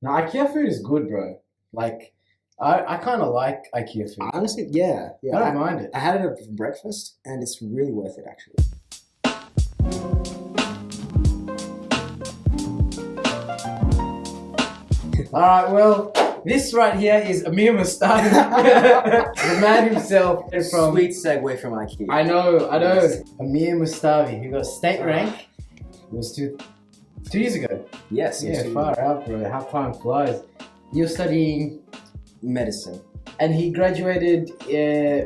No, IKEA food is good, bro. Like, I kind of like IKEA food. Honestly, yeah, yeah. I don't mind it. I had it for breakfast, and it's really worth it, actually. All right, well, this right here is Amir Mustavi, the man himself from. Sweet segue from IKEA. I know. Yes. Amir Mustavi, who got state rank, it was 2 years ago. Yes. Yeah, far out, bro. How time flies. You're studying Medicine. and he graduated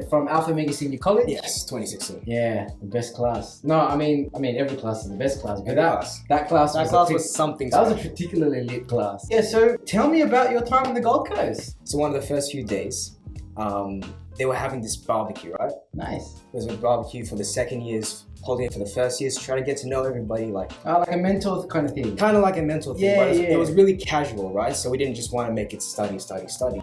from Alpha Mega Senior College. Yes, 2016. Yeah, the best class. No, I mean every class is the best class, but Every that class. that class That was class was something that was a special. particularly lit class. Yeah, so tell me about your time on the Gold Coast. So one of the first few days, they were having this barbecue, right? Nice. It was a barbecue for the second years, holding it for the first years, trying to get to know everybody, like Like a mentor kind of thing. kind of like a mental thing, Yeah, but yeah. it was really casual, right? So we didn't just want to make it study.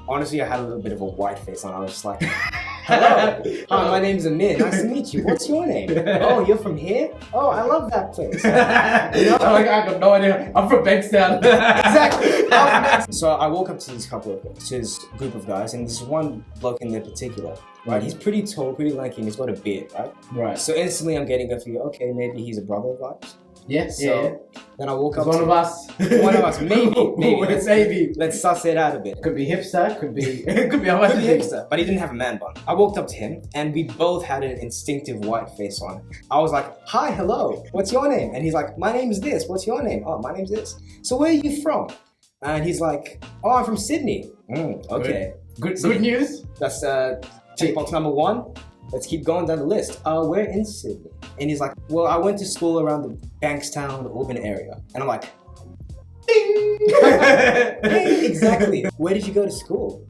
Honestly, I had a little bit of a white face on. I was just like, hello, hi, my name's Amir. Nice to meet you. What's your name? Oh, you're from here? Oh, I love that place. You know? I got no idea. I'm from Bankstown. Exactly. So I walk up to this group of guys, and there's one bloke in particular, right? He's pretty tall, pretty lanky, and he's got a beard, right? Right. So instantly I'm getting a feel, okay, maybe he's a brother of ours. Yes. So then I walk up One to of us. One of us, maybe. Maybe. Let's suss it out a bit. Could be hipster. Could be. Could be a Could bunch be of things. hipster, but he didn't have a man bun. I walked up to him, and we both had an instinctive white face on. I was like, hi, hello, what's your name? And he's like, my name is this, what's your name? Oh, my name's this. So where are you from? And he's like, oh, I'm from Sydney. Okay. Good news. That's checkbox number 1. Let's keep going down the list. We're in Sydney. And he's like, well, I went to school around the Bankstown, Auburn area. And I'm like, ding! Ding! Exactly. Where did you go to school?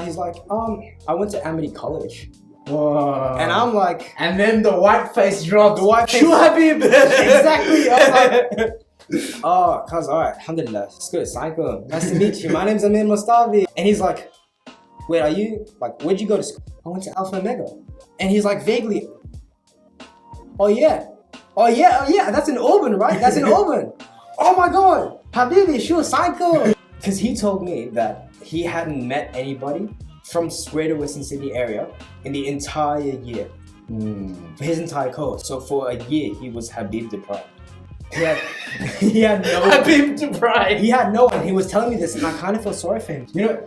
He's like, I went to Amity College. Whoa. And I'm like, And then the white face dropped. The white face- Shoo Habib. exactly. I was like, oh, cuz, alright, alhamdulillah, it's good, Saikum. Nice to meet you. My name's Amir Mustavi. And he's like, wait, are you, like, where'd you go to school? I went to Alpha Omega. And he's like, vaguely, oh yeah, that's in Auburn, right? That's in Auburn. Oh my god, Habibi, sure, Saikum. Because he told me that he hadn't met anybody from Greater Western Sydney area in the entire year. For his entire cohort. So for a year, he was Habib deprived. He had no Habib deprived. He had no one. He was telling me this, and I kind of felt sorry for him. You know,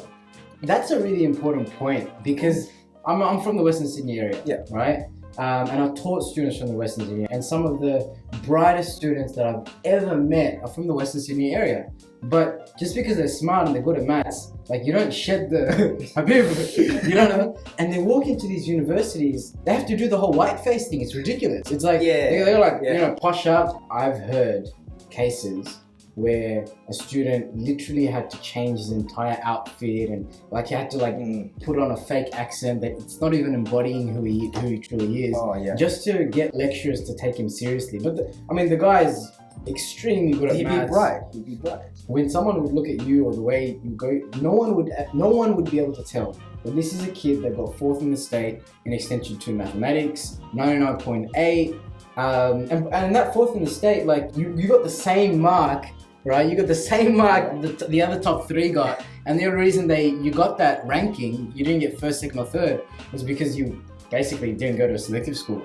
that's a really important point because I'm from the Western Sydney area, Yeah. right? And I taught students from the Western Sydney area, and some of the brightest students that I've ever met are from the Western Sydney area. But just because they're smart and they're good at maths, like you don't shed the Habib, you know what I mean? And they walk into these universities, they have to do the whole white face thing. It's ridiculous. It's like, they're like, you know, posh up. I've heard cases where a student literally had to change his entire outfit and like he had to like put on a fake accent that it's not even embodying who he truly is, just to get lecturers to take him seriously. But the guy is extremely good at maths. He'd be bright. When someone would look at you or the way you go, no one would be able to tell. But this is a kid that got 4th in the state in Extension 2 mathematics, 99.8, and that 4th in the state, like you got the same mark. Right, you got the same mark the other top 3 got, and the only reason you got that ranking, you didn't get 1st, 2nd, or 3rd, was because you basically didn't go to a selective school,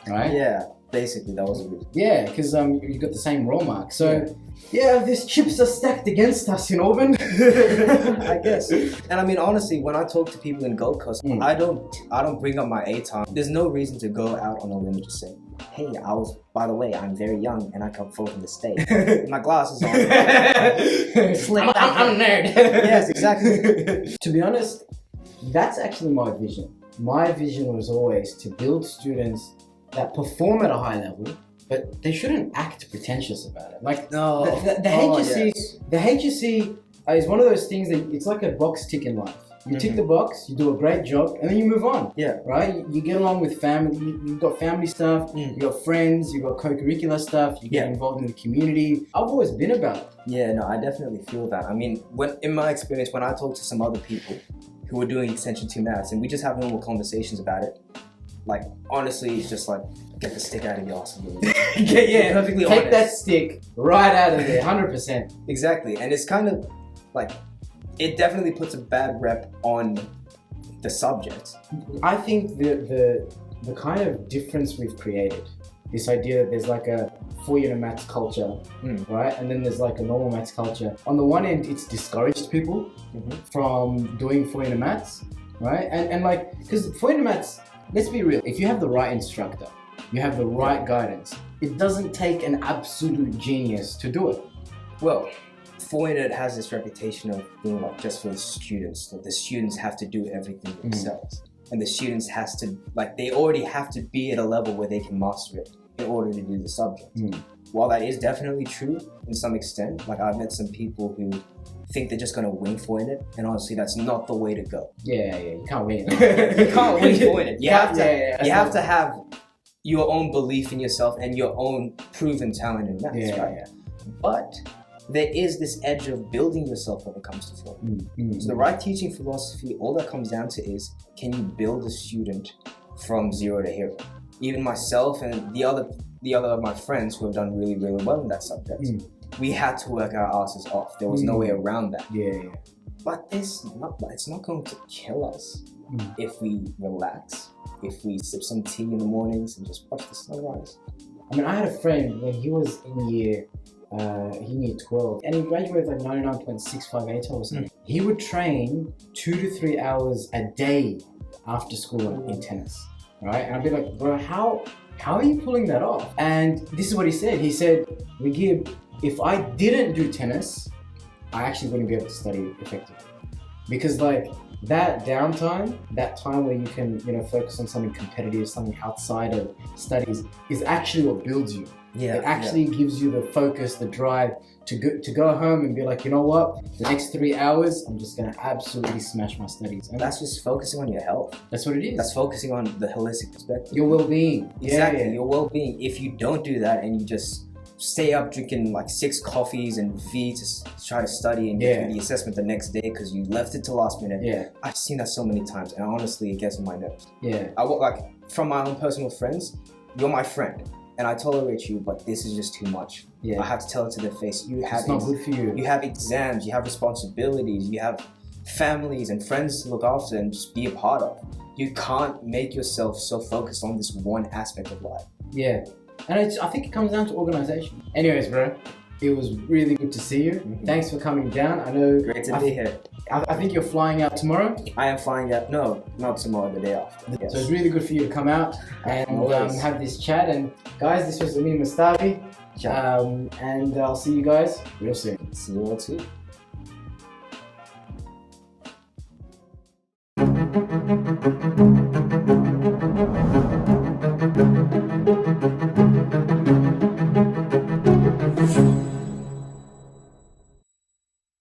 right? Yeah, basically that was a reason. Yeah, because you got the same raw mark. So yeah, these chips are stacked against us in Auburn. I guess. And I mean, honestly, when I talk to people in Gold Coast, I don't bring up my A time. There's no reason to go out on a limb and just say, hey, by the way, I'm very young and I come 4th in the state. My glasses on. I'm a nerd. Yes, exactly. To be honest, that's actually my vision. My vision was always to build students that perform at a high level, but they shouldn't act pretentious about it. Like No. the HSC is one of those things that it's like a box tick in life. You tick the box, you do a great job, and then you move on. Yeah. Right? You get along with family, you've got family stuff, you got friends, you got co-curricular stuff, you get involved in the community. I've always been about it. Yeah, no, I definitely feel that. I mean, in my experience, when I talk to some other people who are doing Extension 2 maths, and we just have normal conversations about it, like, honestly, it's just like, get the stick out of your ass. Yeah, perfectly take honest. that stick right out of there, 100%. Exactly, and it's kind of like, it definitely puts a bad rep on the subject. I think the kind of difference we've created, this idea that there's like a 4-unit maths culture, right? And then there's like a normal maths culture. On the one end, it's discouraged people from doing 4-unit maths, right? And like, because 4-unit maths, let's be real, if you have the right instructor, you have the right guidance, it doesn't take an absolute genius to do it. Well, 4-unit has this reputation of being like just for the students, that the students have to do everything themselves. And the students has to, like, they already have to be at a level where they can master it in order to do the subject. While that is definitely true in some extent, like I've met some people who think they're just going to wing 4-unit, and honestly that's not the way to go. Yeah, you can't win. You can't wing 4-unit. You have to have your own belief in yourself and your own proven talent in maths, right? But there is this edge of building yourself when it comes to 4-unit. So the right teaching philosophy, all that comes down to is, can you build a student from 0 to hero? Even myself and the other of my friends who have done really, really well in that subject, we had to work our asses off. There was no way around that. But it's not going to kill us if we relax, if we sip some tea in the mornings and just watch the sunrise. I mean, I had a friend when he was in year 12, and he graduated like 99.658 or something. He would train 2 to 3 hours a day after school in tennis, right? And I'd be like, bro, how are you pulling that off? And this is what he said. He said, Raghib, if I didn't do tennis, I actually wouldn't be able to study effectively. Because like that downtime, that time where you can, focus on something competitive, something outside of studies, is actually what builds you. It actually gives you the focus, the drive to go home and be like, you know what? The next 3 hours, I'm just gonna absolutely smash my studies. And that's just focusing on your health. That's what it is. That's focusing on the holistic perspective. Your well-being. Exactly, your well-being. If you don't do that and you just stay up drinking like 6 coffees and V to try to study and get through the assessment the next day because you left it to last minute. I've seen that so many times, and honestly, it gets on my nerves. I want, like, from my own personal friends, you're my friend. And I tolerate you, but this is just too much. I have to tell it to their face. It's not good for you. You have exams, you have responsibilities, you have families and friends to look after and just be a part of. You can't make yourself so focused on this one aspect of life. And I think it comes down to organization. Anyways, bro, it was really good to see you. Thanks for coming down. I know. Great to be here. I think you're flying out tomorrow. I am flying out. No, not tomorrow. The day after. So it's really good for you to come out and have this chat. And guys, this was Amir Mustavi. And I'll see you guys real soon. See you all too.